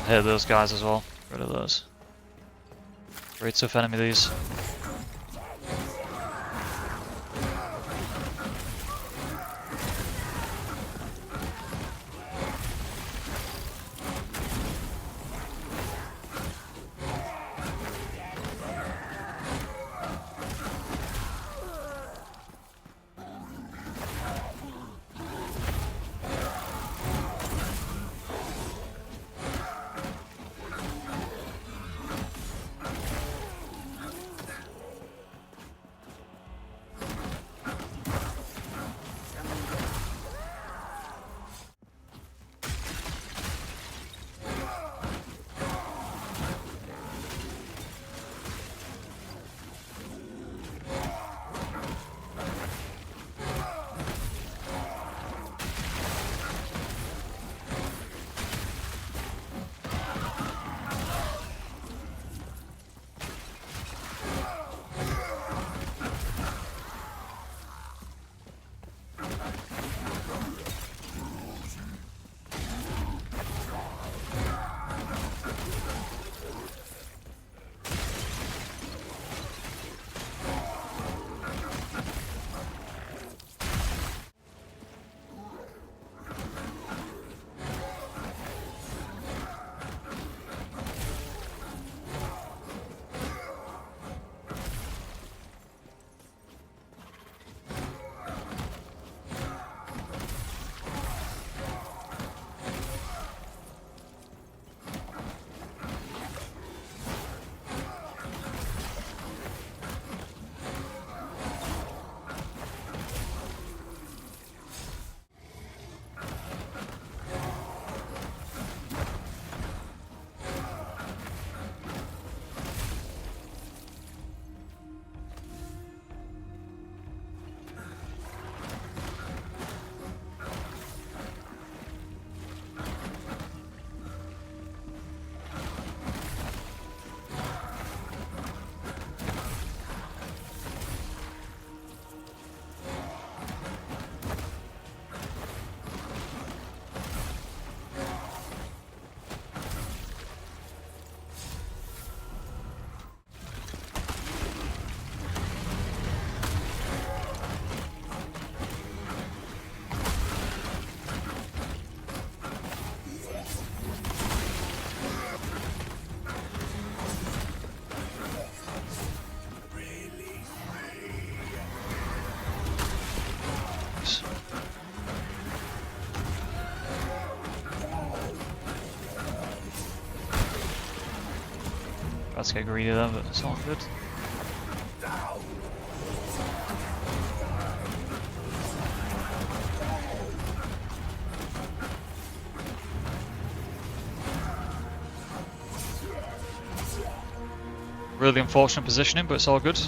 Hit those guys as well. Get rid of those. Great tough enemy these. Let's get greedy there, but it's all good. Really unfortunate positioning, but it's all good.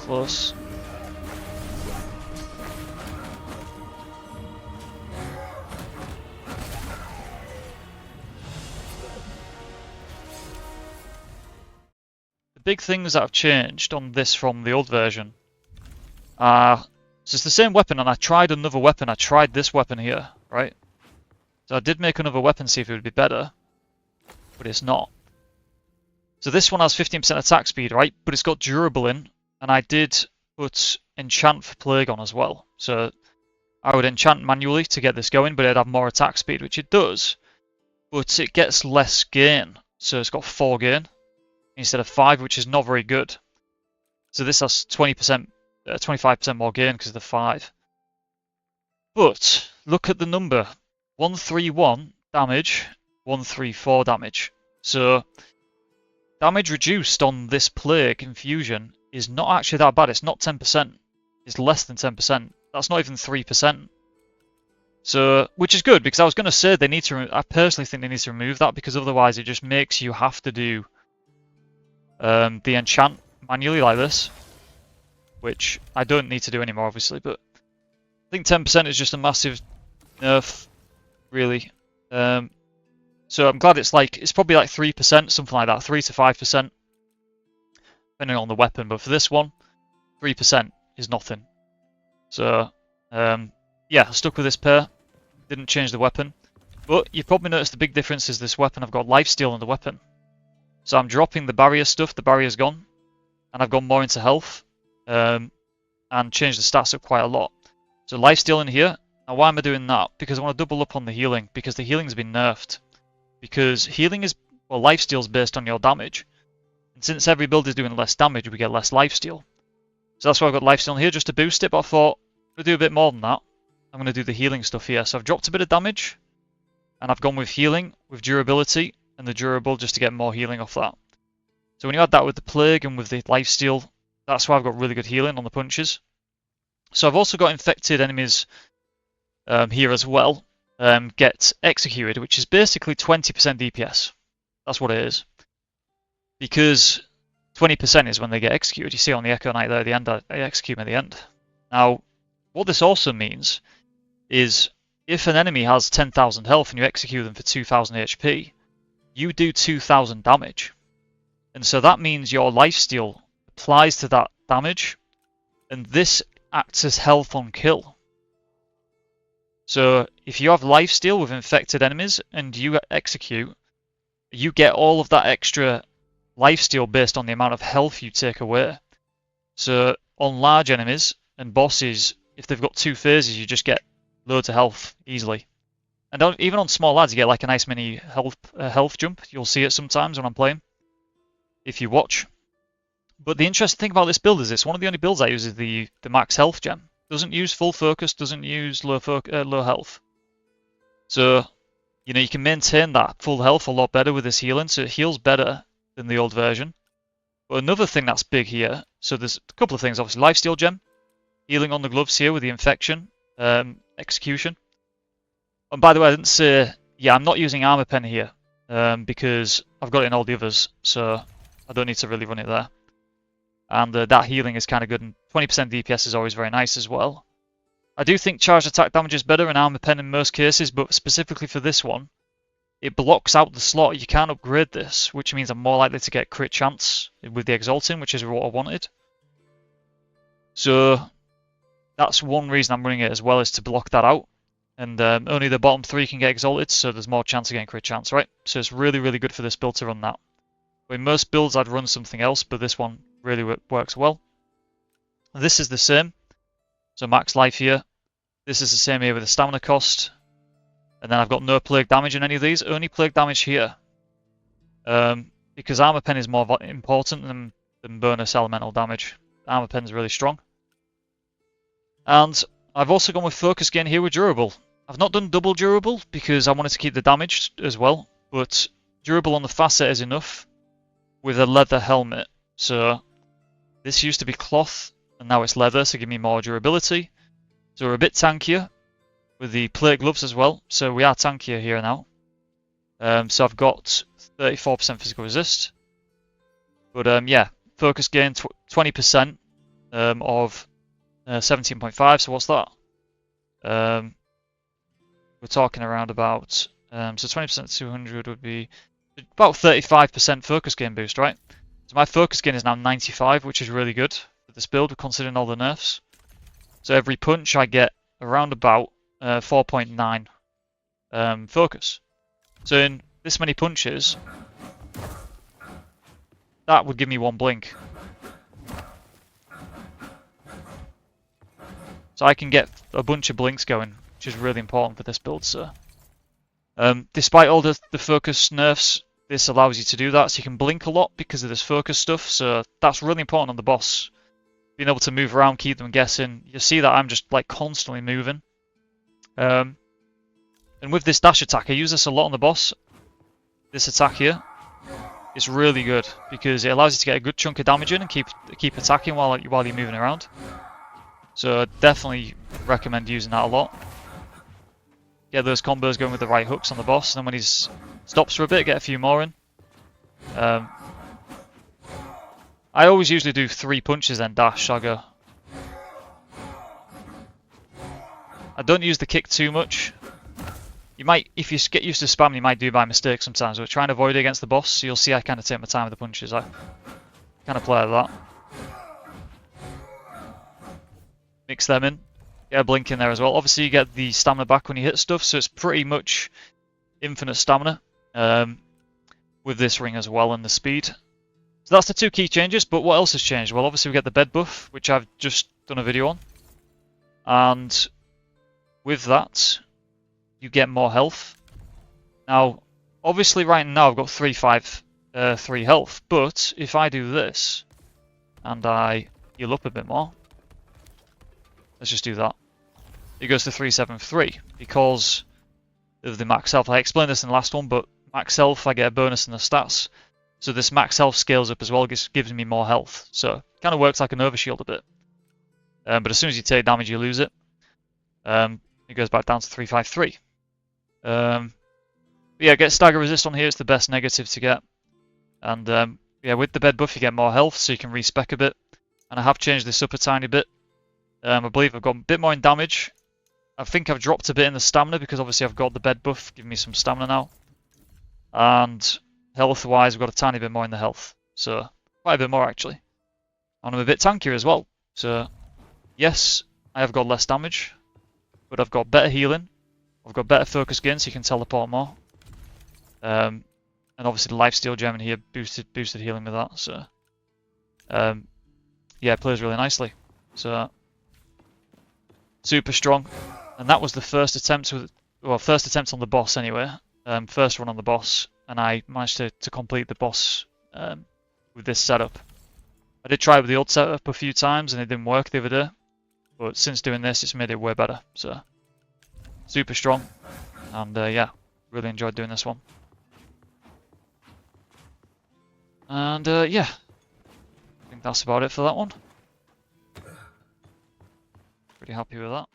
close. The big things that have changed on this from the old version are, so it's the same weapon, and I tried another weapon. I tried this weapon here, right? So I did make another weapon, see if it would be better, but it's not. So this one has 15% attack speed, right? But it's got durable in, and I did put enchant for plague on as well. So I would enchant manually to get this going, but it'd have more attack speed, which it does, but it gets less gain. So it's got 4 gain instead of 5, which is not very good. So this has 20%, 25% more gain because of the 5. But look at the number. 131 damage, 134 damage. So damage reduced on this plague infusion is not actually that bad. It's not 10%. It's less than 10%. That's not even 3%. So, which is good, because I was going to say they need to. I personally think they need to remove that, because otherwise it just makes you have to do the enchant manually like this, which I don't need to do anymore, obviously. But I think 10% is just a massive nerf, really. So I'm glad it's probably like 3%, something like that, 3 to 5%, depending on the weapon. But for this one, 3% is nothing. So yeah, I stuck with this pair. Didn't change the weapon. But you've probably noticed the big difference is this weapon. I've got lifesteal on the weapon. So I'm dropping the barrier stuff. The barrier's gone, and I've gone more into health, and changed the stats up quite a lot. So lifesteal in here. Now why am I doing that? Because I want to double up on the healing, because the healing's been nerfed. Because healing is, well, lifesteal's based on your damage. And since every build is doing less damage, we get less lifesteal. So that's why I've got lifesteal in here, just to boost it, but I thought, I'm going to do a bit more than that. I'm going to do the healing stuff here. So I've dropped a bit of damage, and I've gone with healing, with durability, and the durable just to get more healing off that. So when you add that with the plague and with the lifesteal, that's why I've got really good healing on the punches. So I've also got infected enemies here as well. Get executed, which is basically 20% DPS. That's what it is. Because 20% is when they get executed. You see on the Echo Knight there at the end, they execute them at the end. Now, what this also means is if an enemy has 10,000 health and you execute them for 2,000 HP, you do 2,000 damage. And so that means your lifesteal applies to that damage, and this acts as health on kill. So if you have lifesteal with infected enemies and you execute, you get all of that extra lifesteal based on the amount of health you take away. So on large enemies and bosses, if they've got 2 phases, you just get loads of health easily. And even on small lads, you get like a nice mini health jump. You'll see it sometimes when I'm playing, if you watch. But the interesting thing about this build is it's one of the only builds I use is the max health gem. Doesn't use full focus, doesn't use low health. So, you know, you can maintain that full health a lot better with this healing, so it heals better than the old version. But another thing that's big here, so there's a couple of things, obviously lifesteal gem, healing on the gloves here with the infection, execution. And by the way, I didn't say, yeah, I'm not using armor pen here, because I've got it in all the others, so I don't need to really run it there. And that healing is kind of good, and 20% DPS is always very nice as well. I do think charged attack damage is better in armor pen in most cases, but specifically for this one, it blocks out the slot. You can't upgrade this, which means I'm more likely to get crit chance with the exalting, which is what I wanted. So that's one reason I'm running it as well, is to block that out. And only the bottom 3 can get exalted, so there's more chance of getting crit chance, right? So it's really, really good for this build to run that. In most builds I'd run something else, but this one really works well. And this is the same. So max life here. This is the same here with the stamina cost. And then I've got no plague damage in any of these, only plague damage here. Because armor pen is more important than bonus elemental damage. Armor pen is really strong. And I've also gone with focus gain here with durable. I've not done double durable because I wanted to keep the damage as well, but durable on the facet is enough with a leather helmet. So this used to be cloth and now it's leather, so give me more durability. So we're a bit tankier with the plate gloves as well, so we are tankier here now. So I've got 34% physical resist. But yeah, focus gain 20%, of 17.5. So what's that? We're talking around about so 20% 200 would be about 35% focus gain boost, right? So my focus gain is now 95, which is really good for this build, considering all the nerfs. So every punch I get around about 4.9 focus. So in this many punches, that would give me 1 blink. So I can get a bunch of blinks going, which is really important for this build, so. Despite all the focus nerfs, this allows you to do that, so you can blink a lot because of this focus stuff, so that's really important on the boss. Being able to move around, keep them guessing. You see that I'm just like constantly moving. And with this dash attack, I use this a lot on the boss. This attack here is really good because it allows you to get a good chunk of damage in and keep attacking while you're moving around. So definitely recommend using that a lot. Get those combos going with the right hooks on the boss, and then when he stops for a bit, get a few more in. I always usually do 3 punches then dash, so I go. I don't use the kick too much. You might, if you get used to spam, you might do by mistake sometimes, but try and avoid it against the boss, so you'll see I kind of take my time with the punches. I kind of play like that. Mix them in. Get a blink in there as well. Obviously you get the stamina back when you hit stuff, so it's pretty much infinite stamina with this ring as well and the speed. So that's the 2 key changes, but what else has changed? Well, obviously we get the bed buff, which I've just done a video on. And with that, you get more health. Now, obviously right now I've got 3 health, but if I do this, and I heal up a bit more, let's just do that. It goes to 373 because of the max health. I explained this in the last one, but max health, I get a bonus in the stats. So this max health scales up as well, gives me more health. So it kind of works like an overshield a bit. But as soon as you take damage, you lose it. It goes back down to 353. Yeah, get stagger resist on here. It's the best negative to get. And yeah, with the bed buff, you get more health, so you can respec a bit. And I have changed this up a tiny bit. I believe I've got a bit more in damage. I think I've dropped a bit in the stamina because obviously I've got the bed buff, giving me some stamina now. And health-wise, I've got a tiny bit more in the health. So, quite a bit more actually. And I'm a bit tankier as well. So, yes, I have got less damage. But I've got better healing. I've got better focus gain, so you can teleport more. And obviously the lifesteal gem in here boosted healing with that. So, yeah, it plays really nicely. So, super strong. And that was the first attempt on the boss anyway. First run on the boss, and I managed to complete the boss with this setup. I did try it with the old setup a few times and it didn't work the other day, but since doing this, it's made it way better. So super strong, and yeah, really enjoyed doing this one. And yeah, I think that's about it for that one. Pretty happy with that.